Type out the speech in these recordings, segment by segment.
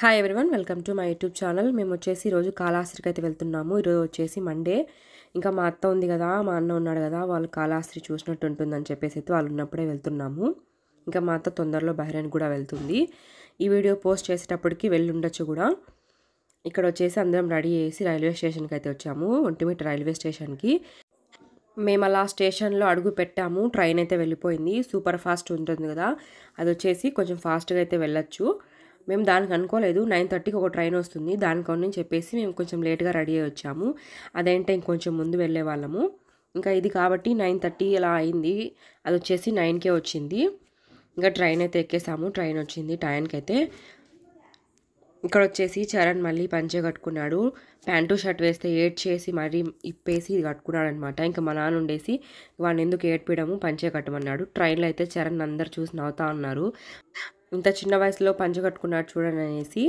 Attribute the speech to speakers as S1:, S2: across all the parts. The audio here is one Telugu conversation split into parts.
S1: Hi everyone, welcome to my YouTube channel. మేము వచ్చేసి ఈరోజు కాళహస్తికి అయితే వెళ్తున్నాము. ఈరోజు వచ్చేసి మండే. ఇంకా మా అత్త ఉంది కదా, మా అన్న ఉన్నాడు కదా, వాళ్ళు కాళహస్తి చూసినట్టు ఉంటుందని చెప్పేసి అయితే వాళ్ళు ఉన్నప్పుడే వెళ్తున్నాము. ఇంకా మా అత్త తొందరలో బహ్రెయిన్ కూడా వెళ్తుంది. ఈ వీడియో పోస్ట్ చేసేటప్పటికి వెళ్ళి ఉండొచ్చు కూడా. ఇక్కడ వచ్చేసి అందరం రెడీ చేసి రైల్వే స్టేషన్కి అయితే వచ్చాము, ఒంటిమిట్ట రైల్వే స్టేషన్కి. మేము అలా స్టేషన్లో అడుగు పెట్టాము. ట్రైన్ అయితే వెళ్ళిపోయింది. సూపర్ ఫాస్ట్ ఉంటుంది కదా, అది వచ్చేసి కొంచెం ఫాస్ట్గా అయితే వెళ్ళొచ్చు. మేము దానికి అనుకోలేదు, 9:30కి ఒక ట్రైన్ వస్తుంది దానికొని చెప్పేసి మేము కొంచెం లేట్గా రెడీ అయ్యి వచ్చాము. అదేంటే ఇంకొంచెం ముందు వెళ్ళే వాళ్ళము. ఇంకా ఇది కాబట్టి 9:30 ఇలా అయింది. అది వచ్చేసి 9కే వచ్చింది. ఇంకా ట్రైన్ అయితే ఎక్కేసాము. ట్రైన్ వచ్చింది టైంకి అయితే. ఇక్కడ వచ్చేసి చరణ్ మళ్ళీ పంచె కట్టుకున్నాడు. ప్యాంటు షర్ట్ వేస్తే ఏడ్చేసి మరీ ఇప్పేసి ఇది కట్టుకున్నాడు అనమాట. ఇంకా మా నాన్న ఉండేసి వాడిని ఎందుకు ఏడ్పడము, పంచె కట్టమన్నాడు. ట్రైన్లో అయితే చరణ్ అందరు చూసి నవ్వుతా ఉన్నారు. ఇంత చిన్న వయసులో పంచె కట్టుకున్నాడు చూడండి అనేసి.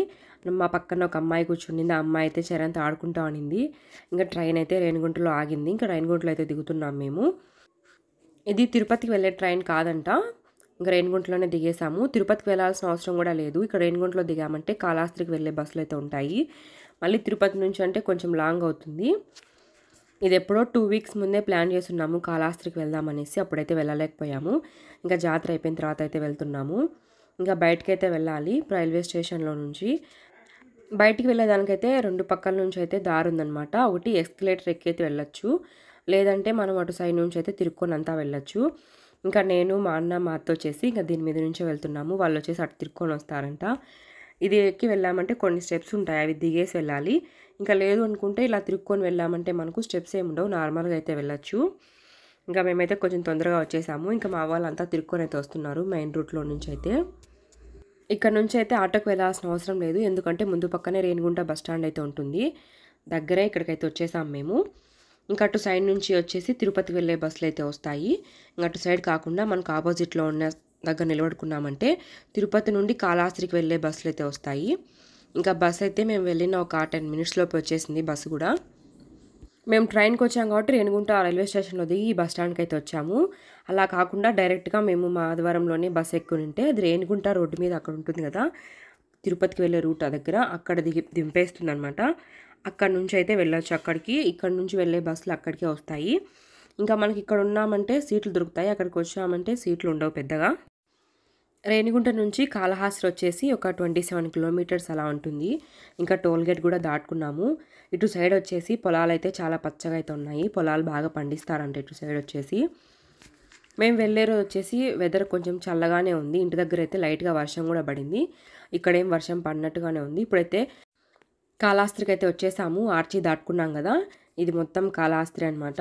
S1: మా పక్కన ఒక అమ్మాయి కూర్చుండింది. ఆ అమ్మాయి అయితే చరణ్తో ఆడుకుంటా ఉనింది. ఇంకా ట్రైన్ అయితే రేణిగుంటలో ఆగింది. ఇంకా రేణిగుంటలో అయితే దిగుతున్నాం మేము. ఇది తిరుపతికి వెళ్ళే ట్రైన్ కాదంట. ఇంకా రేణిగుంటలోనే దిగేసాము. తిరుపతికి వెళ్ళాల్సిన అవసరం కూడా లేదు. ఇక్కడ రేణిగుంటలో దిగామంటే కాళహస్తికి వెళ్ళే బస్సులు అయితే ఉంటాయి. మళ్ళీ తిరుపతి నుంచి అంటే కొంచెం లాంగ్ అవుతుంది. ఇది ఎప్పుడో 2 వీక్స్ ముందే ప్లాన్ చేస్తున్నాము కాళహస్తికి వెళ్దామనేసి. అప్పుడైతే వెళ్ళలేకపోయాము. ఇంకా జాతర అయిపోయిన తర్వాత అయితే వెళ్తున్నాము. ఇంకా బయటకైతే వెళ్ళాలి రైల్వే స్టేషన్లో నుంచి. బయటికి వెళ్ళేదానికైతే 2 పక్కల నుంచి అయితే దారి ఉందన్నమాట. ఒకటి ఎస్కలేటర్ ఎక్కైతే వెళ్ళొచ్చు, లేదంటే మనం అటు సైడ్ నుంచి అయితే తిరుక్కొని అంతా వెళ్ళొచ్చు. ఇంకా నేను, మా అన్న, మా అత్త వచ్చేసి ఇంకా దీని మీద నుంచే వెళ్తున్నాము. వాళ్ళు వచ్చేసి అటు తిరుక్కొని వస్తారంట. ఇది ఎక్కి వెళ్ళామంటే కొన్ని స్టెప్స్ ఉంటాయి, అవి దిగేసి వెళ్ళాలి. ఇంకా లేదు అనుకుంటే ఇలా తిరుక్కొని వెళ్ళామంటే మనకు స్టెప్స్ ఏమి ఉండవు, నార్మల్గా అయితే వెళ్ళొచ్చు. ఇంకా మేమైతే కొంచెం తొందరగా వచ్చేసాము. ఇంకా మా వాళ్ళంతా తిరుక్కొని అయితే వస్తున్నారు మెయిన్ రూట్లో నుంచి అయితే. ఇక్కడ నుంచి అయితే ఆటోకి వెళ్ళాల్సిన అవసరం లేదు, ఎందుకంటే ముందు పక్కనే రేణిగుంట బస్ స్టాండ్ అయితే ఉంటుంది. దగ్గరే ఇక్కడికైతే వచ్చేసాం మేము. ఇంకా అటు సైడ్ నుంచి వచ్చేసి తిరుపతికి వెళ్ళే బస్సులు అయితే వస్తాయి. ఇంకా అటు సైడ్ కాకుండా మనకు ఆపోజిట్లో ఉన్న దగ్గర నిలబడుకున్నామంటే తిరుపతి నుండి కాళహస్తికి వెళ్ళే బస్సులు అయితే వస్తాయి. ఇంకా బస్ అయితే మేము వెళ్ళిన ఒక 10 minutes లోపు వచ్చేసింది బస్సు కూడా. మేము ట్రైన్కి వచ్చాం కాబట్టి రేణిగుంట రైల్వే స్టేషన్లో దిగి ఈ బస్ స్టాండ్కి అయితే వచ్చాము. అలా కాకుండా డైరెక్ట్గా మేము మాధవరంలోనే బస్సు ఎక్కుని ఉంటే అది రేణిగుంట రోడ్డు మీద అక్కడ ఉంటుంది కదా, తిరుపతికి వెళ్ళే రూట్ దగ్గర అక్కడ దింపేస్తుంది అనమాట. అక్కడ నుంచి అయితే వెళ్ళొచ్చు అక్కడికి. ఇక్కడ నుంచి వెళ్ళే బస్సులు అక్కడికే వస్తాయి. ఇంకా మనకి ఇక్కడ ఉన్నామంటే సీట్లు దొరుకుతాయి, అక్కడికి వచ్చామంటే సీట్లు ఉండవు పెద్దగా. రేణిగుంట నుంచి కాళహస్తి వచ్చేసి ఒక 27 kilometers అలా ఉంటుంది. ఇంకా టోల్ గేట్ కూడా దాటుకున్నాము. ఇటు సైడ్ వచ్చేసి పొలాలు అయితే చాలా పచ్చగా అయితే ఉన్నాయి. పొలాలు బాగా పండిస్తారంట ఇటు సైడ్ వచ్చేసి. మేము వెళ్ళే రోజు వచ్చేసి వెదర్ కొంచెం చల్లగానే ఉంది. ఇంటి దగ్గర అయితే లైట్గా వర్షం కూడా పడింది. ఇక్కడేం వర్షం పడినట్టుగానే ఉంది. ఇప్పుడైతే కాళహస్తికి అయితే వచ్చేసాము. ఆర్చి దాటుకున్నాం కదా, ఇది మొత్తం కాళహస్తి అనమాట.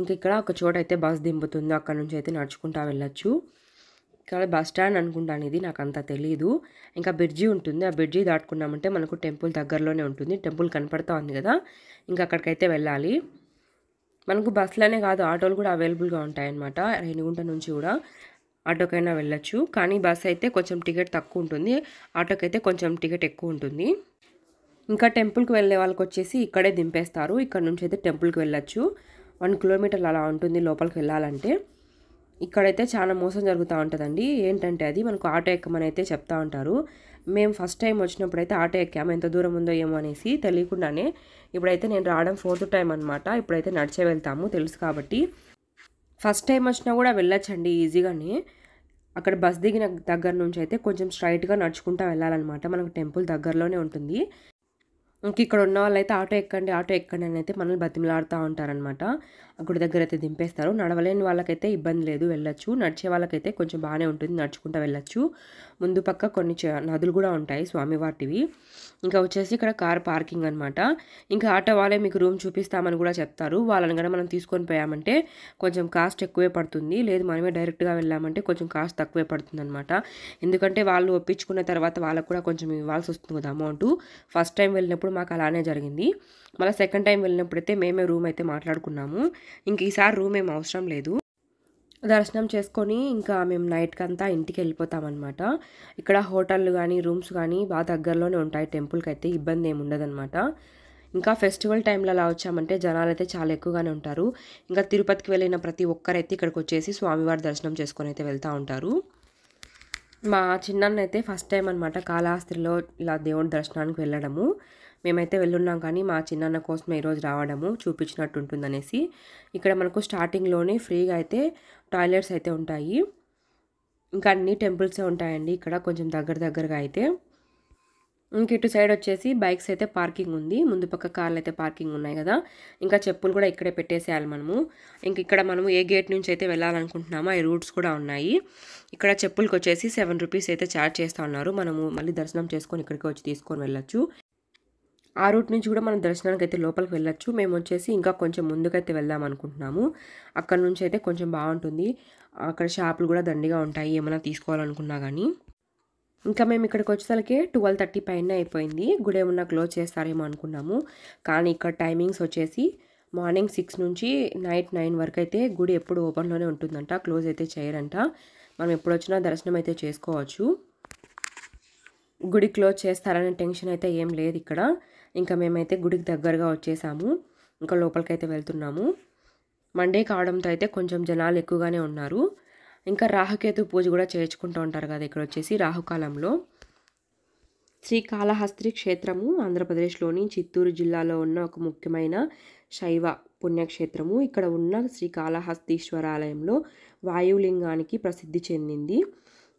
S1: ఇంకా ఇక్కడ ఒక చోట అయితే బస్ దింపుతుంది, అక్కడ నుంచి అయితే నడుచుకుంటా వెళ్ళొచ్చు. ఇక్కడ బస్ స్టాండ్ అనుకుంటాను ఇది, నాకు అంత తెలీదు. ఇంకా బ్రిడ్జి ఉంటుంది, ఆ బ్రిడ్జి దాటుకున్నామంటే మనకు టెంపుల్ దగ్గరలోనే ఉంటుంది. టెంపుల్ కనపడతా ఉంది కదా, ఇంకా అక్కడికైతే వెళ్ళాలి. మనకు బస్సులనే కాదు ఆటోలు కూడా అవైలబుల్గా ఉంటాయన్నమాట. రేణిగుంట నుంచి కూడా ఆటోకైనా వెళ్ళొచ్చు, కానీ బస్ అయితే కొంచెం టికెట్ తక్కువ ఉంటుంది, ఆటోకి అయితే కొంచెం టికెట్ ఎక్కువ ఉంటుంది. ఇంకా టెంపుల్కి వెళ్ళే వాళ్ళకి వచ్చేసి ఇక్కడే దింపేస్తారు. ఇక్కడ నుంచి అయితే టెంపుల్కి వెళ్ళొచ్చు. 1 kilometer అలా ఉంటుంది లోపలికి వెళ్ళాలంటే. ఇక్కడైతే చాలా మోసం జరుగుతూ ఉంటుందండి. ఏంటంటే అది మనకు ఆటో ఎక్కమని అయితే చెప్తా ఉంటారు. మేము ఫస్ట్ టైం వచ్చినప్పుడు అయితే ఆటో ఎక్కాము, ఎంత దూరం ఉందో ఏమో అనేసి తెలియకుండానే. ఇప్పుడైతే నేను రావడం 4th time అనమాట. ఇప్పుడైతే నడిచే వెళ్తాము తెలుసు కాబట్టి. ఫస్ట్ టైం వచ్చినా కూడా వెళ్ళొచ్చండి ఈజీగానే. అక్కడ బస్ దిగిన దగ్గర నుంచి అయితే కొంచెం స్ట్రైట్గా నడుచుకుంటూ వెళ్ళాలన్నమాట. మనకు టెంపుల్ దగ్గరలోనే ఉంటుంది. ఇంక ఇక్కడ ఉన్న వాళ్ళైతే ఆటో ఎక్కండి అని అయితే మనల్ని బతిమలాడుతూ ఉంటారనమాట. గుడి దగ్గర అయితే దింపేస్తారు. నడవలేని వాళ్ళకైతే ఇబ్బంది లేదు, వెళ్ళొచ్చు. నడిచే వాళ్ళకైతే కొంచెం బాగానే ఉంటుంది, నడుచుకుంటూ వెళ్ళొచ్చు. ముందు పక్క కొన్ని నదులు కూడా ఉంటాయి స్వామివారివి. ఇంకా వచ్చేసి ఇక్కడ కార్ పార్కింగ్ అనమాట. ఇంకా ఆటో వాళ్ళే మీకు రూమ్ చూపిస్తామని కూడా చెప్తారు. వాళ్ళని కూడా మనం తీసుకొని పోయామంటే కొంచెం కాస్ట్ ఎక్కువే పడుతుంది, లేదు మనమే డైరెక్ట్గా వెళ్ళామంటే కొంచెం కాస్ట్ తక్కువే పడుతుంది అనమాట. ఎందుకంటే వాళ్ళు ఒప్పించుకున్న తర్వాత వాళ్ళకు కూడా కొంచెం ఇవ్వాల్సి వస్తుంది కదా అమౌంట్. ఫస్ట్ టైం వెళ్ళినప్పుడు మాకు అలానే జరిగింది. మళ్ళీ సెకండ్ టైం వెళ్ళినప్పుడైతే మేమే రూమ్ అయితే మాట్లాడుకున్నాము. ఇంక ఈసారి రూమ్ ఏం అవసరం లేదు. దర్శనం చేసుకొని ఇంకా మేము నైట్కి అంతా ఇంటికి వెళ్ళిపోతామన్నమాట. ఇక్కడ హోటళ్ళు కానీ రూమ్స్ కానీ బాగా దగ్గరలోనే ఉంటాయి టెంపుల్కి అయితే, ఇబ్బంది ఏమి ఉండదన్నమాట. ఇంకా ఫెస్టివల్ టైంలో అలా వచ్చామంటే జనాలు అయితే చాలా ఎక్కువగానే ఉంటారు. ఇంకా తిరుపతికి వెళ్ళిన ప్రతి ఒక్కరైతే ఇక్కడికి వచ్చేసి స్వామివారి దర్శనం చేసుకొని అయితే వెళ్తూ ఉంటారు. మా చిన్నన్న అయితే ఫస్ట్ టైం అనమాట కాళహస్తిలో ఇలా దేవుడి దర్శనానికి వెళ్ళడము. మేమైతే వెళ్ళున్నాం కానీ మా చిన్నన్న కోసమే ఈరోజు రావడము చూపించినట్టు ఉంటుందనేసి. ఇక్కడ మనకు స్టార్టింగ్‌లోనే ఫ్రీగా అయితే టాయిలెట్స్ అయితే ఉంటాయి. ఇంకా అన్ని టెంపుల్సే ఉంటాయండి ఇక్కడ కొంచెం దగ్గరగా అయితే. ఇంక ఇటు సైడ్ వచ్చేసి బైక్స్ అయితే పార్కింగ్ ఉంది. ముందు పక్క కార్లు అయితే పార్కింగ్ ఉన్నాయి కదా. ఇంకా చెప్పులు కూడా ఇక్కడే పెట్టేసేయాలి మనము. ఇంక ఇక్కడ మనము ఏ గేట్ నుంచి అయితే వెళ్ళాలనుకుంటున్నామో ఆ రూట్స్ కూడా ఉన్నాయి. ఇక్కడ చెప్పులకి వచ్చేసి 7 రూపీస్ అయితే ఛార్జ్ చేస్తూ ఉన్నారు. మనము మళ్ళీ దర్శనం చేసుకొని ఇక్కడికి వచ్చి తీసుకొని వెళ్ళొచ్చు. ఆ రూట్ నుంచి కూడా మనం దర్శనానికి అయితే లోపలికి వెళ్ళొచ్చు. మేము వచ్చేసి ఇంకా కొంచెం ముందుకైతే వెళ్దాం అనుకుంటున్నాము. అక్కడ నుంచి అయితే కొంచెం బాగుంటుంది. అక్కడ షాపులు కూడా దండిగా ఉంటాయి ఏమైనా తీసుకోవాలనుకున్నా కానీ. ఇంకా మేము ఇక్కడికి వచ్చేసరికి 12:30 పైన అయిపోయింది. గుడి ఏమన్నా క్లోజ్ చేస్తారేమో అనుకున్నాము. కానీ ఇక్కడ టైమింగ్స్ వచ్చేసి మార్నింగ్ 6 నుంచి నైట్ 9 వరకు అయితే గుడి ఎప్పుడు ఓపెన్లోనే ఉంటుందంట. క్లోజ్ అయితే చేయరంట. మనం ఎప్పుడు వచ్చినా దర్శనం అయితే చేసుకోవచ్చు. గుడి క్లోజ్ చేస్తారనే టెన్షన్ అయితే ఏం లేదు ఇక్కడ. ఇంకా మేమైతే గుడికి దగ్గరగా వచ్చేసాము. ఇంకా లోపలికైతే వెళ్తున్నాము. మండే కావడంతో అయితే కొంచెం జనాలు ఎక్కువగానే ఉన్నారు. ఇంకా రాహుకేతు పూజ కూడా చేయించుకుంటూ ఉంటారు కదా ఇక్కడ వచ్చేసి రాహుకాలంలో. శ్రీకాళహస్తి క్షేత్రము ఆంధ్రప్రదేశ్లోని చిత్తూరు జిల్లాలో ఉన్న ఒక ముఖ్యమైన శైవ పుణ్యక్షేత్రము. ఇక్కడ ఉన్న శ్రీకాళహస్తీశ్వర ఆలయంలో వాయులింగానికి ప్రసిద్ధి చెందింది.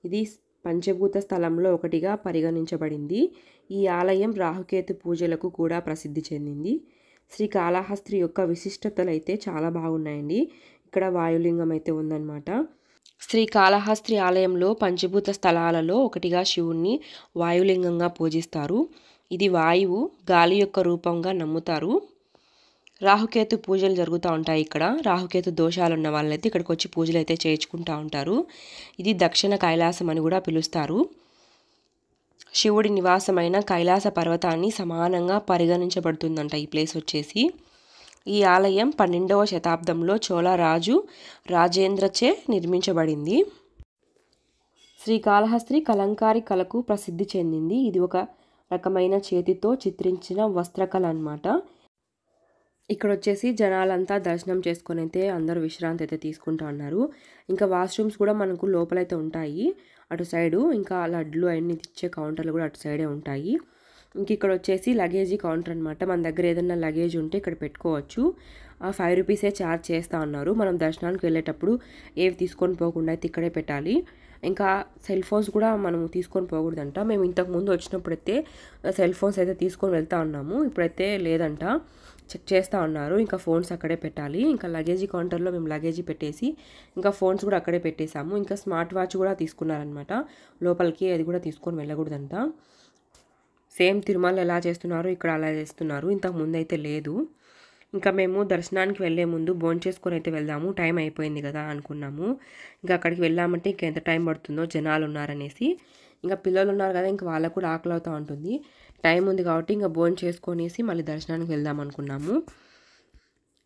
S1: ఇది పంచభూత స్థలంలో ఒకటిగా పరిగణించబడింది. ఈ ఆలయం రాహుకేతు పూజలకు కూడా ప్రసిద్ధి చెందింది. శ్రీకాళహస్తి యొక్క విశిష్టతలు అయితే చాలా బాగున్నాయండి. ఇక్కడ వాయులింగం అయితే ఉందన్నమాట. శ్రీకాళహస్తి ఆలయంలో పంచభూత స్థలాలలో ఒకటిగా శివుణ్ణి వాయులింగంగా పూజిస్తారు. ఇది వాయువు గాలి యొక్క రూపంగా నమ్ముతారు. రాహుకేతు పూజలు జరుగుతూ ఉంటాయి ఇక్కడ. రాహుకేతు దోషాలు ఉన్న వాళ్ళైతే ఇక్కడికి వచ్చి పూజలు అయితే చేయించుకుంటూ ఉంటారు. ఇది దక్షిణ కైలాసం అని కూడా పిలుస్తారు. శివుడి నివాసమైన కైలాస పర్వతాన్ని సమానంగా పరిగణించబడుతుందంట ఈ ప్లేస్ వచ్చేసి. ఈ ఆలయం 12వ శతాబ్దంలో చోళ రాజు రాజేంద్రచే నిర్మించబడింది. శ్రీకాళహస్తి కలంకారీ కళకు ప్రసిద్ధి చెందింది. ఇది ఒక రకమైన చేతితో చిత్రించిన వస్త్రకళ అన్నమాట. ఇక్కడ వచ్చేసి జనాలంతా దర్శనం చేసుకొని అయితే అందరూ విశ్రాంతి అయితే తీసుకుంటా ఉన్నారు. ఇంకా వాష్రూమ్స్ కూడా మనకు లోపలైతే ఉంటాయి అటు సైడు. ఇంకా లడ్లు అవన్నీ ఇచ్చే కౌంటర్లు కూడా అటు సైడే ఉంటాయి. ఇంక ఇక్కడ వచ్చేసి లగేజీ కౌంటర్ అనమాట. మన దగ్గర ఏదైనా లగేజ్ ఉంటే ఇక్కడ పెట్టుకోవచ్చు. 5 రూపీసే ఛార్జ్ చేస్తూ ఉన్నారు. మనం దర్శనానికి వెళ్ళేటప్పుడు ఏవి తీసుకొని పోకుండా అయితే ఇక్కడే పెట్టాలి. ఇంకా సెల్ ఫోన్స్ కూడా మనం తీసుకొని పోకూడదంట. మేము ఇంతకుముందు వచ్చినప్పుడైతే సెల్ ఫోన్స్ అయితే తీసుకొని వెళ్తూ ఉన్నాము. ఇప్పుడైతే లేదంట, చెక్ చేస్తూ ఉన్నారు. ఇంకా ఫోన్స్ అక్కడే పెట్టాలి. ఇంకా లగేజీ కౌంటర్లో మేము లగేజీ పెట్టేసి ఇంకా ఫోన్స్ కూడా అక్కడే పెట్టేసాము. ఇంకా స్మార్ట్ వాచ్ కూడా తీసుకున్నారనమాట లోపలికి. అది కూడా తీసుకొని వెళ్ళకూడదంట. సేమ్ తిరుమల ఎలా చేస్తున్నారో ఇక్కడ అలా చేస్తున్నారు. ఇంతకు ముందు అయితే లేదు. ఇంకా మేము దర్శనానికి వెళ్ళే ముందు భోంచేసుకొని అయితే వెళ్దాము, టైం అయిపోయింది కదా అనుకున్నాము. ఇంకా అక్కడికి వెళ్ళామంటే ఇంకెంత టైం పడుతుందో జనాలు ఉన్నారనేసి. ఇంకా పిల్లలు ఉన్నారు కదా, ఇంకా వాళ్ళకు కూడా ఆకలి అవుతూ ఉంటుంది. టైం ఉంది కాబట్టి ఇంకా భోంచేసుకొనేసి మళ్ళీ దర్శనానికి వెళ్దాం అనుకున్నాము.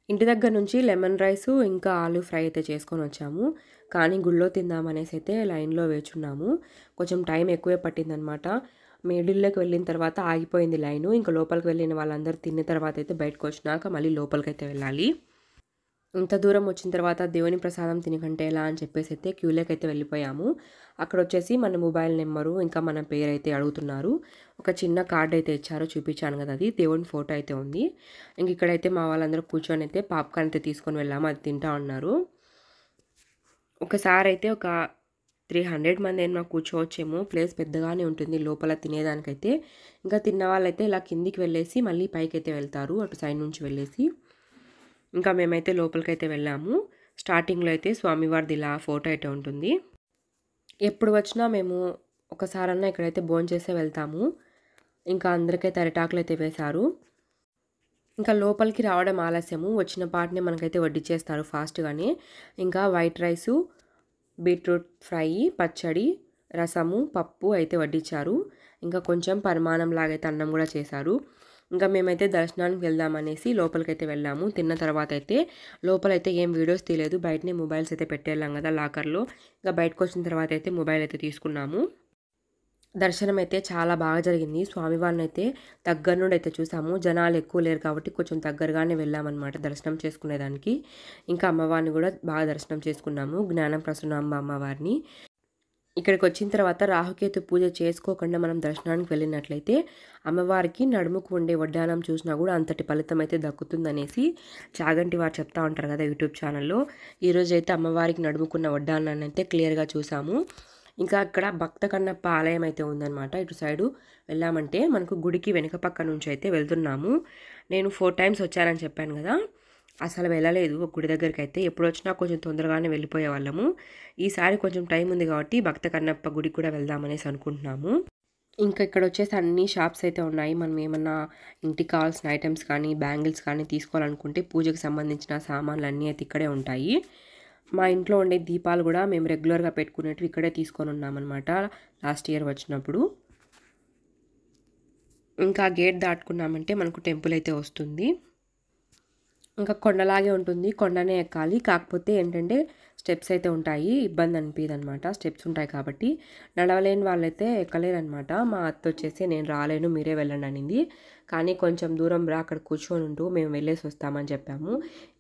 S1: ఇంటి దగ్గర నుంచి లెమన్ రైస్ ఇంకా ఆలు ఫ్రై అయితే చేసుకొని వచ్చాము. కానీ గుళ్ళో తిందామనేసి అయితే లైన్లో వేచున్నాము. కొంచెం టైం ఎక్కువే పట్టిందనమాట. మిడిల్లోకి వెళ్ళిన తర్వాత ఆగిపోయింది లైను. ఇంకా లోపలికి వెళ్ళిన వాళ్ళందరూ తిన్న తర్వాత అయితే బయటకు వచ్చినాక మళ్ళీ లోపలికి అయితే వెళ్ళాలి. ఇంత దూరం వచ్చిన తర్వాత దేవుని ప్రసాదం తినకంటే ఎలా అని చెప్పేసి అయితే క్యూలోకి అయితే వెళ్ళిపోయాము. అక్కడ వచ్చేసి మన మొబైల్ నెంబరు ఇంకా మన పేరు అయితే అడుగుతున్నారు. ఒక చిన్న కార్డ్ అయితే ఇచ్చారో చూపించాను కదా, అది దేవుని ఫోటో అయితే ఉంది. ఇంక ఇక్కడైతే మా వాళ్ళందరూ కూర్చొని అయితే పాప్కార్న్ అయితే తీసుకొని వెళ్ళాము. అది తింటా ఉన్నారు. ఒకసారి అయితే ఒక 300 మంది అయినా కూర్చోవచ్చేమో. ప్లేస్ పెద్దగానే ఉంటుంది లోపల తినేదానికైతే. ఇంకా తిన్న వాళ్ళైతే ఇలా కిందికి వెళ్ళేసి మళ్ళీ పైకి అయితే వెళ్తారు, అటు సైడ్ నుంచి వెళ్ళేసి. ఇంకా మేమైతే లోపలికైతే వెళ్ళాము. స్టార్టింగ్లో అయితే స్వామివారిది ఇలా ఫోటో అయితే ఉంటుంది. ఎప్పుడు వచ్చినా మేము ఒకసారన్నా ఇక్కడైతే భోంచేసే వెళ్తాము. ఇంకా అందరికైతే అరిటాకులు అయితే వేశారు. ఇంకా లోపలికి రావడం ఆలస్యము. వచ్చిన పాటనే మనకైతే వడ్డిచ్చేస్తారు ఫాస్ట్గానే. ఇంకా వైట్ రైసు, బీట్రూట్ ఫ్రై, పచ్చడి, రసము, పప్పు అయితే వడ్డించారు. ఇంకా కొంచెం పరిమాణం లాగైతే అన్నం కూడా చేశారు. ఇంకా మేమైతే దర్శనానికి వెళ్దామనేసి లోపలికైతే వెళ్ళాము. తిన్న తర్వాత అయితే లోపలైతే ఏం వీడియోస్ తీయలేదు. బయటనే మొబైల్స్ అయితే పెట్టేళ్ళాం కదా లాకర్లో. ఇంకా బయటకు వచ్చిన తర్వాత అయితే మొబైల్ అయితే తీసుకున్నాము. దర్శనం అయితే చాలా బాగా జరిగింది. స్వామివారిని అయితే దగ్గర నుండి అయితే చూసాము. జనాలు ఎక్కువ లేరు కాబట్టి కొంచెం దగ్గరగానే వెళ్ళామన్నమాట దర్శనం చేసుకునేదానికి. ఇంకా అమ్మవారిని కూడా బాగా దర్శనం చేసుకున్నాము, జ్ఞానం ప్రసన్నాంబ అమ్మవారిని. ఇక్కడికి వచ్చిన తర్వాత రాహుకేతు పూజ చేసుకోకుండా మనం దర్శనానికి వెళ్ళినట్లయితే అమ్మవారికి నడుముకు ఉండే వడ్డానం చూసినా కూడా అంతటి ఫలితం అయితే దక్కుతుందనేసి చాగంటి వారు చెప్తా ఉంటారు కదా యూట్యూబ్ ఛానల్లో. ఈరోజు అయితే అమ్మవారికి నడుముకున్న వడ్డానాన్ని అయితే క్లియర్గా చూసాము. ఇంకా అక్కడ భక్త కన్నప్ప ఆలయం అయితే ఉందన్నమాట. ఇటు సైడు వెళ్ళామంటే మనకు గుడికి వెనుక పక్క నుంచి అయితే వెళ్తున్నాము. నేను 4 టైమ్స్ వచ్చానని చెప్పాను కదా, అసలు వెళ్ళలేదు గుడి దగ్గరికి అయితే. ఎప్పుడు వచ్చినా కొంచెం తొందరగానే వెళ్ళిపోయే వాళ్ళము. ఈసారి కొంచెం టైం ఉంది కాబట్టి భక్త కన్నప్ప గుడికి కూడా వెళ్దామనేసి అనుకుంటున్నాము. ఇంకా ఇక్కడ వచ్చేసి అన్ని షాప్స్ అయితే ఉన్నాయి. మనం ఏమన్నా ఇంటికి కావాల్సిన ఐటమ్స్ కానీ బ్యాంగిల్స్ కానీ తీసుకోవాలనుకుంటే పూజకు సంబంధించిన సామాన్లు అన్నీ అయితే ఇక్కడే ఉంటాయి. మా ఇంట్లో ఉండే దీపాలు కూడా మేము రెగ్యులర్గా పెట్టుకునేటివి ఇక్కడే తీసుకొని ఉన్నామన్నమాట లాస్ట్ ఇయర్ వచ్చినప్పుడు. ఇంకా గేట్ దాటుకున్నామంటే మనకు టెంపుల్ అయితే వస్తుంది. ఇంకా కొండలాగే ఉంటుంది, కొండనే ఎక్కాలి. కాకపోతే ఏంటంటే స్టెప్స్ అయితే ఉంటాయి, ఇబ్బంది అనిపించదు అనమాట. స్టెప్స్ ఉంటాయి కాబట్టి నడవలేని వాళ్ళైతే ఎక్కలేరనమాట. మా అత్త వచ్చేసి నేను రాలేను మీరే వెళ్ళండి అనింది. కానీ కొంచెం దూరం రా, అక్కడ కూర్చొని ఉంటూ మేము వెళ్ళేసి వస్తామని చెప్పాము.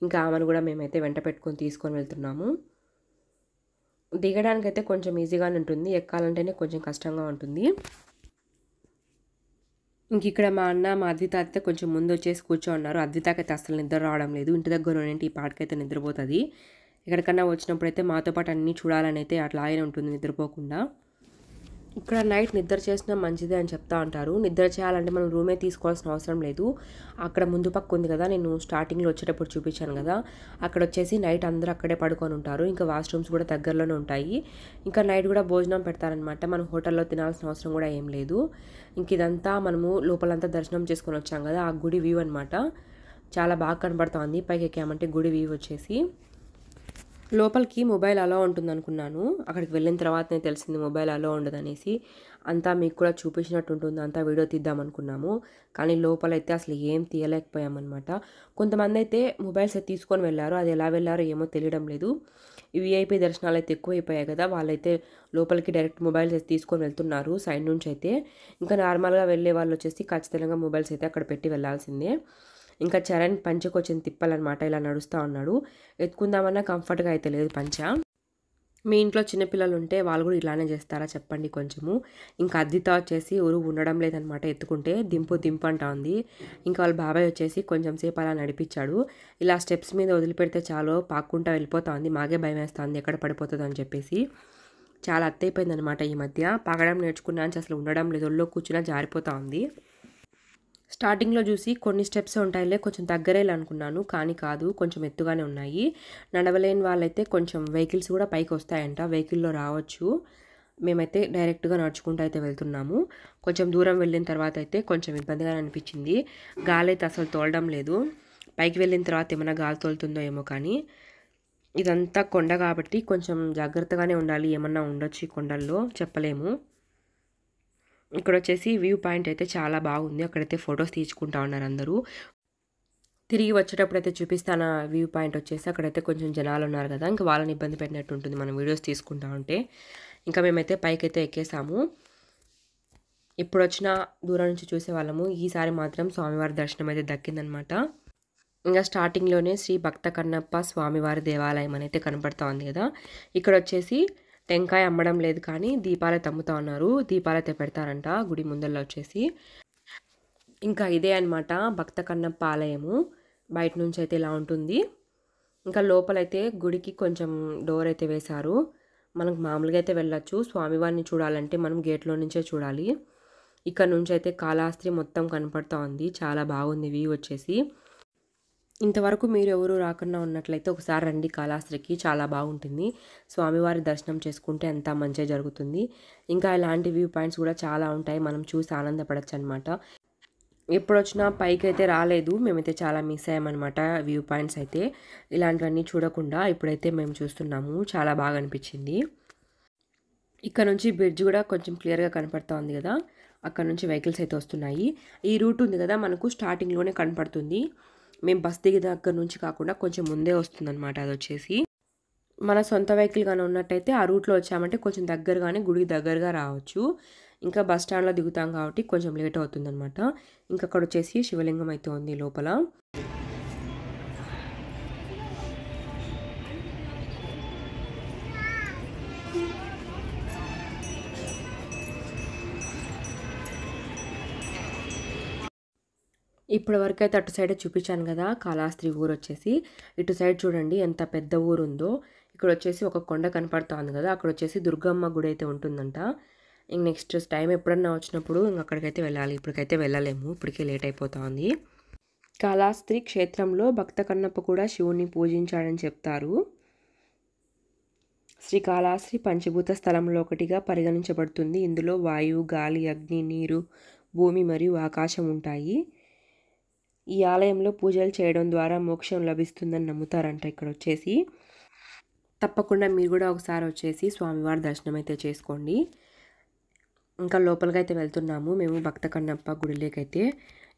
S1: ఇంకా ఆమెను కూడా మేమైతే వెంట పెట్టుకొని తీసుకొని వెళ్తున్నాము. దిగడానికైతే కొంచెం ఈజీగానే ఉంటుంది, ఎక్కాలంటేనే కొంచెం కష్టంగా ఉంటుంది. ఇంక ఇక్కడ మా అన్న మా అద్విత అయితే కొంచెం ముందు వచ్చేసి కూర్చోన్నారు. అద్వితకైతే అసలు నిద్ర రావడం లేదు. ఇంటి దగ్గర ఉన్నంటి ఈ పాటకైతే నిద్రపోతుంది. ఎక్కడికన్నా వచ్చినప్పుడైతే మాతో పాటు అన్నీ చూడాలని అయితే అట్లాగే ఉంటుంది నిద్రపోకుండా. ఇక్కడ నైట్ నిద్ర చేసినా మంచిదే అని చెప్తా ఉంటారు. నిద్ర చేయాలంటే మనం రూమే తీసుకోవాల్సిన అవసరం లేదు. అక్కడ ముందు పక్క ఉంది కదా, నేను స్టార్టింగ్లో వచ్చేటప్పుడు చూపించాను కదా, అక్కడ వచ్చేసి నైట్ అందరూ అక్కడే పడుకొని ఉంటారు. ఇంకా వాష్రూమ్స్ కూడా దగ్గరలోనే ఉంటాయి. ఇంకా నైట్ కూడా భోజనం పెడతారనమాట. మనం హోటల్లో తినాల్సిన అవసరం కూడా ఏం లేదు. ఇంక ఇదంతా మనము లోపలంతా దర్శనం చేసుకొని వచ్చాం కదా, ఆ గుడి వ్యూ అనమాట. చాలా బాగా కనబడుతుంది. పైకి ఎక్కామంటే గుడి వ్యూ వచ్చేసి. లోపలికి మొబైల్ అలో ఉంటుంది అనుకున్నాను. అక్కడికి వెళ్ళిన తర్వాతనే తెలిసింది మొబైల్ అలో ఉండదనేసి. అంతా మీకు కూడా చూపించినట్టు ఉంటుంది, అంతా వీడియో తీద్దాం అనుకున్నాము. కానీ లోపలైతే అసలు ఏం తీయలేకపోయామన్నమాట. కొంతమంది అయితే మొబైల్స్ అయితే తీసుకొని వెళ్ళారు. అది ఎలా వెళ్ళారో ఏమో తెలియడం లేదు. ఈ వీఐపీ దర్శనాలు అయితే ఎక్కువ అయిపోయాయి కదా, వాళ్ళైతే లోపలికి డైరెక్ట్ మొబైల్స్ అయితే తీసుకొని వెళ్తున్నారు సైడ్ నుంచి అయితే. ఇంకా నార్మల్గా వెళ్ళే వాళ్ళు వచ్చేసి ఖచ్చితంగా మొబైల్స్ అయితే అక్కడ పెట్టి వెళ్ళాల్సిందే. ఇంకా చరణ్ పంచకు వచ్చిన తిప్పాలన్నమాట, ఇలా నడుస్తూ ఉన్నాడు. ఎత్తుకుందామన్నా కంఫర్ట్గా అయితే లేదు పంచ. మీ ఇంట్లో చిన్నపిల్లలు ఉంటే వాళ్ళు కూడా ఇలానే చేస్తారా చెప్పండి కొంచెము. ఇంకా అద్దిత వచ్చేసి ఉరువు ఉండడం లేదనమాట, ఎత్తుకుంటే దింపు దింపు అంటా ఉంది. ఇంకా వాళ్ళ బాబాయ్ వచ్చేసి కొంచెం సేపు అలా నడిపించాడు. ఇలా స్టెప్స్ మీద వదిలిపెడితే చాలు పాక్కుంటా వెళ్ళిపోతా ఉంది. మాకే భయం వేస్తుంది ఎక్కడ పడిపోతుందో అని చెప్పేసి. చాలా అత్తైపోయిందనమాట ఈ మధ్య. పాకడం నేర్చుకున్నా అని అసలు ఉండడం లేదు, ఒళ్ళో కూర్చున్నా జారిపోతూ ఉంది. స్టార్టింగ్లో చూసి కొన్ని స్టెప్స్ ఉంటాయిలే కొంచెం దగ్గరే అనుకున్నాను, కానీ కాదు, కొంచెం ఎత్తుగానే ఉన్నాయి. నడవలేని వాళ్ళైతే కొంచెం వెహికల్స్ కూడా పైకి వస్తాయంట, వెహికల్లో రావచ్చు. మేమైతే డైరెక్ట్గా నడుచుకుంటూ అయితే వెళ్తున్నాము. కొంచెం దూరం వెళ్ళిన తర్వాత అయితే కొంచెం ఇబ్బందిగా అనిపించింది. గాలి అయితే అసలు తోలడం లేదు. పైకి వెళ్ళిన తర్వాత ఏమైనా గాలి తోలుతుందో ఏమో, కానీ ఇదంతా కొండ కాబట్టి కొంచెం జాగ్రత్తగానే ఉండాలి. ఏమన్నా ఉండొచ్చు ఈ కొండల్లో, చెప్పలేము. ఇక్కడ వచ్చేసి వ్యూ పాయింట్ అయితే చాలా బాగుంది. అక్కడైతే ఫొటోస్ తీసుకుంటా ఉన్నారు అందరూ. తిరిగి వచ్చేటప్పుడు అయితే చూపిస్తాను వ్యూ పాయింట్ వచ్చేసి. అక్కడైతే కొంచెం జనాలు ఉన్నారు కదా, ఇంకా వాళ్ళని ఇబ్బంది పెట్టినట్టు ఉంటుంది మనం వీడియోస్ తీసుకుంటా ఉంటే. ఇంకా మేమైతే పైకైతే ఎక్కేసాము. ఇప్పుడు వచ్చిన దూరం నుంచి చూసేవాళ్ళము. ఈసారి మాత్రం స్వామివారి దర్శనం అయితే దక్కిందనమాట. ఇంకా స్టార్టింగ్లోనే శ్రీ భక్త కన్నప్ప స్వామివారి దేవాలయం అనేది కనపడతా ఉంది కదా. ఇక్కడ వచ్చేసి టెంకాయ అమ్మడం లేదు, కానీ దీపాలైతే అమ్ముతా ఉన్నారు. దీపాలైతే పెడతారంట గుడి ముందల్లో వచ్చేసి. ఇంకా ఇదే అనమాట భక్త కన్నప్ప ఆలయము. బయట నుంచి అయితే ఇలా ఉంటుంది. ఇంకా లోపలైతే గుడికి కొంచెం డోర్ అయితే వేశారు. మనకు మామూలుగా అయితే వెళ్ళొచ్చు. స్వామివారిని చూడాలంటే మనం గేట్లో నుంచే చూడాలి. ఇక్కడ నుంచి అయితే కాళహస్తి మొత్తం కనపడతా ఉంది. చాలా బాగుంది వ్యూ వచ్చేసి. ఇంతవరకు మీరు ఎవరు రాకుండా ఉన్నట్లయితే ఒకసారి రండి కాళహస్తికి, చాలా బాగుంటుంది. స్వామివారి దర్శనం చేసుకుంటే అంతా మంచిగా జరుగుతుంది. ఇంకా ఇలాంటి వ్యూ పాయింట్స్ కూడా చాలా ఉంటాయి, మనం చూసి ఆనందపడచ్చు అనమాట. ఎప్పుడు వచ్చినా పైకి అయితే రాలేదు, మేమైతే చాలా మిస్ అయ్యామన్నమాట వ్యూ పాయింట్స్ అయితే. ఇలాంటివన్నీ చూడకుండా ఇప్పుడైతే మేము చూస్తున్నాము, చాలా బాగా అనిపించింది. ఇక్కడ నుంచి బ్రిడ్జ్ కూడా కొంచెం క్లియర్గా కనపడుతూ ఉంది కదా, అక్కడ నుంచి వెహికల్స్ అయితే వస్తున్నాయి. ఈ రూట్ ఉంది కదా మనకు స్టార్టింగ్లోనే కనపడుతుంది. మేము బస్ దిగే దగ్గర నుంచి కాకుండా కొంచెం ముందే వస్తుందన్నమాట. అది వచ్చేసి మన సొంత వెహికల్ కానీ ఉన్నట్టయితే ఆ రూట్లో వచ్చామంటే కొంచెం దగ్గరగానే గుడికి దగ్గరగా రావచ్చు. ఇంకా బస్ స్టాండ్లో దిగుతాం కాబట్టి కొంచెం లేట్ అవుతుందన్నమాట. ఇంకా అక్కడ వచ్చేసి శివలింగం అయితే ఉంది లోపల. ఇప్పటి వరకు అయితే అటు సైడే చూపించాను కదా కాళహస్తి ఊరు వచ్చేసి. ఇటు సైడ్ చూడండి ఎంత పెద్ద ఊరు ఉందో. ఇక్కడ వచ్చేసి ఒక కొండ కనపడుతోంది కదా, అక్కడ వచ్చేసి దుర్గమ్మ గుడి అయితే ఉంటుందంట. ఇంక నెక్స్ట్ టైం ఎప్పుడన్నా వచ్చినప్పుడు ఇంక అక్కడికైతే వెళ్ళాలి. ఇప్పటికైతే వెళ్ళలేము, ఇప్పటికే లేట్ అయిపోతుంది. కాళహస్తి క్షేత్రంలో భక్త కన్నప్ప కూడా శివుని పూజించాడని చెప్తారు. శ్రీకాళహస్తి పంచభూత స్థలంలో ఒకటిగా పరిగణించబడుతుంది. ఇందులో వాయువు, గాలి, అగ్ని, నీరు, భూమి మరియు ఆకాశం ఉంటాయి. ఈ ఆలయంలో పూజలు చేయడం ద్వారా మోక్షం లభిస్తుందని నమ్ముతారంట. ఇక్కడ వచ్చేసి తప్పకుండా మీరు కూడా ఒకసారి వచ్చేసి స్వామివారి దర్శనం అయితే చేసుకోండి. ఇంకా లోపలికి అయితే వెళ్తున్నాము మేము భక్త కన్నప్ప గుడిలోకైతే.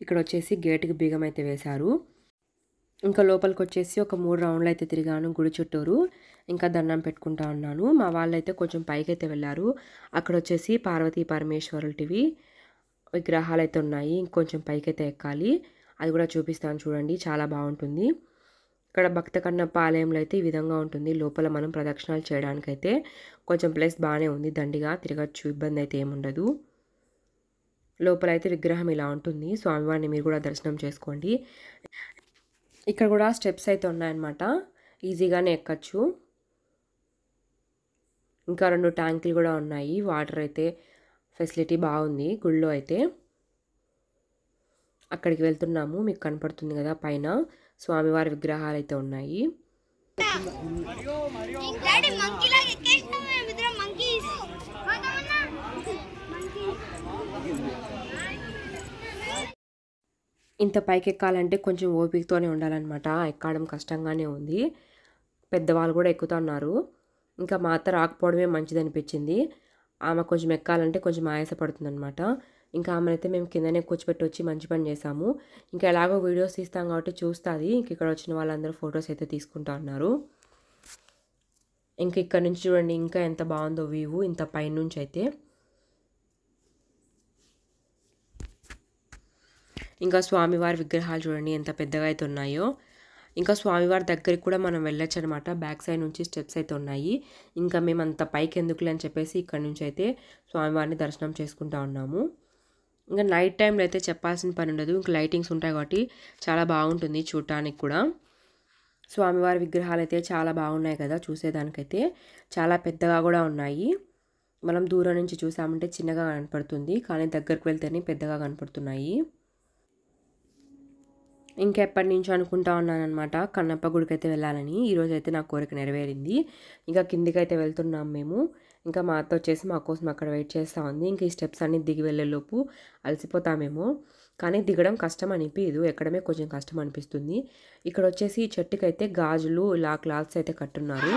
S1: ఇక్కడ వచ్చేసి గేటుకి బీగం అయితే వేశారు. ఇంకా లోపలికి వచ్చేసి ఒక 3 రౌండ్లు అయితే తిరిగాను గుడి చుట్టూరు. ఇంకా దండం పెట్టుకుంటా ఉన్నాను. మా వాళ్ళైతే కొంచెం పైకి అయితే వెళ్ళారు. అక్కడ వచ్చేసి పార్వతీ పరమేశ్వరులటివి విగ్రహాలు అయితే ఉన్నాయి. ఇంకొంచెం పైకి అయితే ఎక్కాలి, అది కూడా చూపిస్తాను చూడండి, చాలా బాగుంటుంది. ఇక్కడ భక్త కన్నప్ప ఆలయంలో అయితే ఈ విధంగా ఉంటుంది. లోపల మనం ప్రదక్షిణాలు చేయడానికైతే కొంచెం ప్లేస్ బాగానే ఉంది, దండిగా తిరగచ్చు, ఇబ్బంది అయితే ఏముండదు. లోపల అయితే విగ్రహం ఇలా ఉంటుంది. స్వామివారిని మీరు కూడా దర్శనం చేసుకోండి. ఇక్కడ కూడా స్టెప్స్ అయితే ఉన్నాయన్నమాట, ఈజీగానే ఎక్కచ్చు. ఇంకా 2 ట్యాంకులు కూడా ఉన్నాయి, వాటర్ అయితే ఫెసిలిటీ బాగుంది గుళ్ళో అయితే. అక్కడికి వెళ్తున్నాము, మీకు కనపడుతుంది కదా పైన స్వామివారి విగ్రహాలు అయితే ఉన్నాయి. ఇంత పైకి ఎక్కాలంటే కొంచెం ఓపికతోనే ఉండాలన్నమాట, ఎక్కడం కష్టంగానే ఉంది. పెద్దవాళ్ళు కూడా ఎక్కుతున్నారు. ఇంకా మా అత్త రాకపోవడమే మంచిది అనిపించింది. ఆమె కొంచెం ఎక్కాలంటే కొంచెం ఆయాసపడుతుంది అనమాట. ఇంకా ఆమెనైతే మేము కిందనే కూర్చోపెట్టి వచ్చి మంచి పని చేసాము. ఇంకా ఎలాగో వీడియోస్ తీస్తాం కాబట్టి చూస్తుంది. ఇంక ఇక్కడ వచ్చిన వాళ్ళందరూ ఫొటోస్ అయితే తీసుకుంటా ఉన్నారు. ఇంకా ఇక్కడ నుంచి చూడండి ఇంకా ఎంత బాగుందో వ్యూ, ఇంత పైనుంచి అయితే. ఇంకా స్వామివారి విగ్రహాలు చూడండి ఎంత పెద్దగా అయితే ఉన్నాయో. ఇంకా స్వామివారి దగ్గరికి కూడా మనం వెళ్ళొచ్చు అనమాట, బ్యాక్ సైడ్ నుంచి స్టెప్స్ అయితే ఉన్నాయి. ఇంకా మేము అంత పైకి ఎందుకులే అని చెప్పేసి ఇక్కడ నుంచి అయితే స్వామివారిని దర్శనం చేసుకుంటా ఉన్నాము. ఇంకా నైట్ టైంలో అయితే చెప్పాల్సిన పని ఉండదు, ఇంకా లైటింగ్స్ ఉంటాయి కాబట్టి చాలా బాగుంటుంది చూడటానికి కూడా. స్వామివారి విగ్రహాలు అయితే చాలా బాగున్నాయి కదా చూసేదానికైతే, చాలా పెద్దగా కూడా ఉన్నాయి. మనం దూరం నుంచి చూసామంటే చిన్నగా కనపడుతుంది, కానీ దగ్గరకు వెళ్తేనే పెద్దగా కనపడుతున్నాయి. ఇంకెప్పటి నుంచో అనుకుంటా ఉన్నానమాట కన్నప్ప గుడికి అయితే వెళ్ళాలని. ఈరోజు అయితే నా కోరిక నెరవేరింది. ఇంకా కిందికి అయితే వెళ్తున్నాం మేము. ఇంకా మా అత్త వచ్చేసి మా కోసం అక్కడ వెయిట్ చేస్తూ ఉంది. ఇంకా ఈ స్టెప్స్ అన్ని దిగి వెళ్ళేలోపు అలసిపోతామేమో, కానీ దిగడం కష్టం అనిపించదు, ఎక్కడమే కొంచెం కష్టం అనిపిస్తుంది. ఇక్కడ వచ్చేసి ఈ చెట్టుకైతే గాజులు ఇలా క్లాత్స్ అయితే కట్టున్నారు.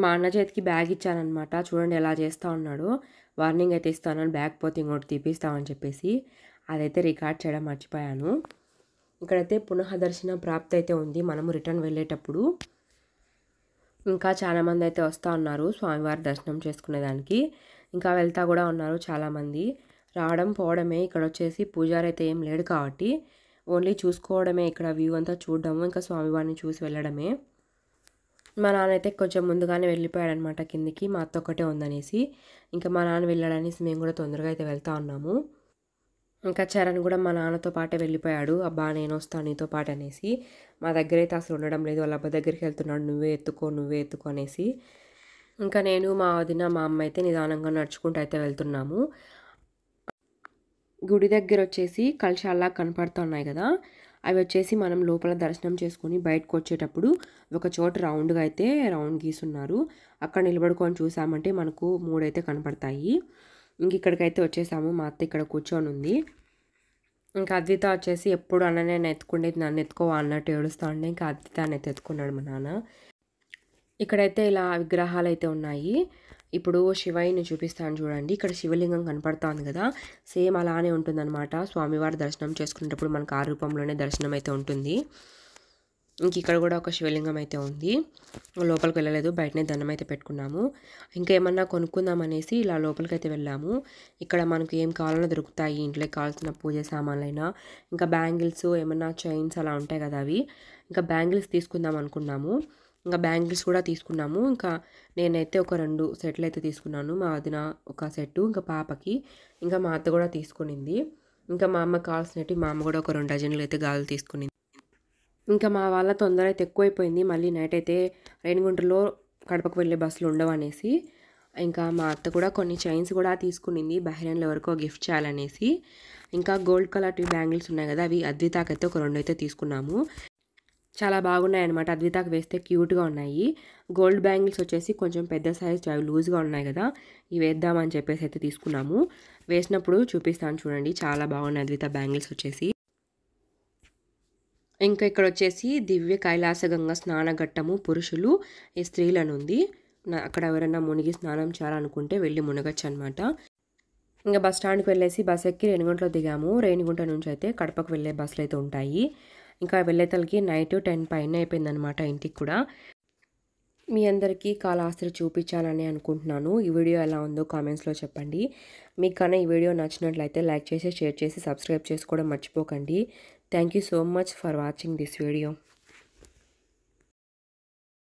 S1: మా అన్న చేతికి బ్యాగ్ ఇచ్చానమాట, చూడండి ఎలా చేస్తూ ఉన్నాడు. వార్నింగ్ అయితే ఇస్తానని, బ్యాగ్ పోతే ఇంకోటి తీపిస్తామని చెప్పేసి అదైతే రికార్డ్ చేయడం మర్చిపోయాను. ఇక్కడైతే పునః దర్శన ప్రాప్తి అయితే ఉంది మనము రిటర్న్ వెళ్ళేటప్పుడు. ఇంకా చాలామంది అయితే వస్తూ ఉన్నారు స్వామివారి దర్శనం చేసుకునేదానికి. ఇంకా వెళ్తా కూడా ఉన్నారు చాలామంది. రావడం పోవడమే. ఇక్కడ వచ్చేసి పూజారి అయితే ఏం లేడు కాబట్టి ఓన్లీ చూసుకోవడమే, ఇక్కడ వ్యూ అంతా చూడడము, ఇంకా స్వామివారిని చూసి వెళ్ళడమే. మా నాన్న అయితే కొంచెం ముందుగానే వెళ్ళిపోయాడనమాట కిందికి, మా అత్త ఒక్కటే ఉందనేసి. ఇంకా మా నాన్న వెళ్ళాడనేసి మేము కూడా తొందరగా అయితే వెళ్తూ ఉన్నాము. ఇంకా చరణ్ కూడా మా నాన్నతో పాటే వెళ్ళిపోయాడు. అబ్బా నేను వస్తాను నీతో పాటు అనేసి. మా దగ్గర అయితే అసలు ఉండడం లేదు, వాళ్ళ అబ్బా దగ్గరికి వెళ్తున్నాడు, నువ్వే ఎత్తుకో అనేసి. ఇంకా నేను మా వదిన మా అమ్మ అయితే నిదానంగా నడుచుకుంటూ అయితే వెళ్తున్నాము. గుడి దగ్గర వచ్చేసి కలశాల్లా కనపడుతున్నాయి కదా, అవి వచ్చేసి మనం లోపల దర్శనం చేసుకొని బయటకు వచ్చేటప్పుడు ఒక చోట రౌండ్గా అయితే రౌండ్ గీసున్నారు. అక్కడ నిలబడుకొని చూసామంటే మనకు 3 అయితే కనపడతాయి. ఇంక ఇక్కడికైతే వచ్చేసాము. మా అత్త ఇక్కడ కూర్చొని ఉంది. ఇంకా అద్విత వచ్చేసి ఎప్పుడు అన్ననే ఎత్తుకుండేది, నన్ను ఎత్తుకోవా అన్నట్టు ఏడుస్తూ ఉండే. ఇంకా అద్విత అనేది ఎత్తుకున్నాడు మా నాన్న. ఇక్కడైతే ఇలా విగ్రహాలు అయితే ఉన్నాయి. ఇప్పుడు శివయ్యని చూపిస్తాను చూడండి. ఇక్కడ శివలింగం కనపడుతుంది కదా, సేమ్ అలానే ఉంటుందన్నమాట. స్వామివారి దర్శనం చేసుకునేటప్పుడు మనకు ఆ రూపంలోనే దర్శనం అయితే ఉంటుంది. ఇంక ఇక్కడ కూడా ఒక శివలింగం అయితే ఉంది. లోపలికి వెళ్ళలేదు, బయటనే దండం అయితే పెట్టుకున్నాము. ఇంకా ఏమన్నా కొనుక్కుందాం అనేసి ఇలా లోపలికైతే వెళ్ళాము. ఇక్కడ మనకు ఏం కావాలన్నా దొరుకుతాయి. ఇంట్లోకి కావాల్సిన పూజ సామాన్లైనా, ఇంకా బ్యాంగిల్స్ ఏమన్నా చైన్స్ అలా ఉంటాయి కదా అవి. ఇంకా బ్యాంగిల్స్ తీసుకుందాం అనుకున్నాము. ఇంకా బ్యాంగిల్స్ కూడా తీసుకున్నాము. ఇంకా నేనైతే ఒక 2 సెట్లు అయితే తీసుకున్నాను. మా వదిన ఒక సెట్టు, ఇంకా పాపకి, ఇంకా మా అత్త కూడా తీసుకునింది. ఇంకా మా అమ్మకి కావాల్సినవి మా అమ్మ కూడా ఒక 2 డజన్లు అయితే గాజులు తీసుకునింది. ఇంకా మా వాళ్ళ తొందర అయితే ఎక్కువైపోయింది. మళ్ళీ నైట్ అయితే రేణిగుంటలో కడపకు వెళ్ళే బస్సులు ఉండవనేసి ఇంకా మా అత్త కూడా కొన్ని చైన్స్ కూడా తీసుకునింది బహ్రెయిన్లో ఎవరికో గిఫ్ట్ చేయాలనేసి. ఇంకా గోల్డ్ కలర్ బ్యాంగిల్స్ ఉన్నాయి కదా, అవి అద్వితాకైతే ఒక 2 అయితే తీసుకున్నాము. చాలా బాగున్నాయి అనమాట. అద్వితాకు వేస్తే క్యూట్గా ఉన్నాయి. గోల్డ్ బ్యాంగిల్స్ వచ్చేసి కొంచెం పెద్ద సైజ్, అవి లూజ్గా ఉన్నాయి కదా, ఇవి వేద్దామని చెప్పేసి అయితే తీసుకున్నాము. వేసినప్పుడు చూపిస్తాను చూడండి, చాలా బాగున్నాయి అద్విత బ్యాంగిల్స్ వచ్చేసి. ఇంకా ఇక్కడ వచ్చేసి దివ్య కైలాసగంగా స్నానఘట్టము పురుషులు ఈ స్త్రీలను ఉంది. అక్కడ ఎవరైనా మునిగి స్నానం చేయాలనుకుంటే వెళ్ళి మునగచ్చు అనమాట. ఇంకా బస్ స్టాండ్కి వెళ్ళేసి బస్ ఎక్కి రేణిగుంటలో దిగాము. రేణిగుంట నుంచి అయితే కడపకు వెళ్ళే బస్సులు అయితే ఉంటాయి. ఇంకా వెళ్ళేతలకి నైట్ 10 పైన అయిపోయిందనమాట ఇంటికి కూడా. మీ అందరికీ కాళహస్తి చూపించాలని అనుకుంటున్నాను. ఈ వీడియో ఎలా ఉందో కామెంట్స్లో చెప్పండి. మీకు కన్నా ఈ వీడియో నచ్చినట్లయితే లైక్ చేసి, షేర్ చేసి, సబ్స్క్రైబ్ చేసుకోవడం మర్చిపోకండి. Thank you so much for watching this video.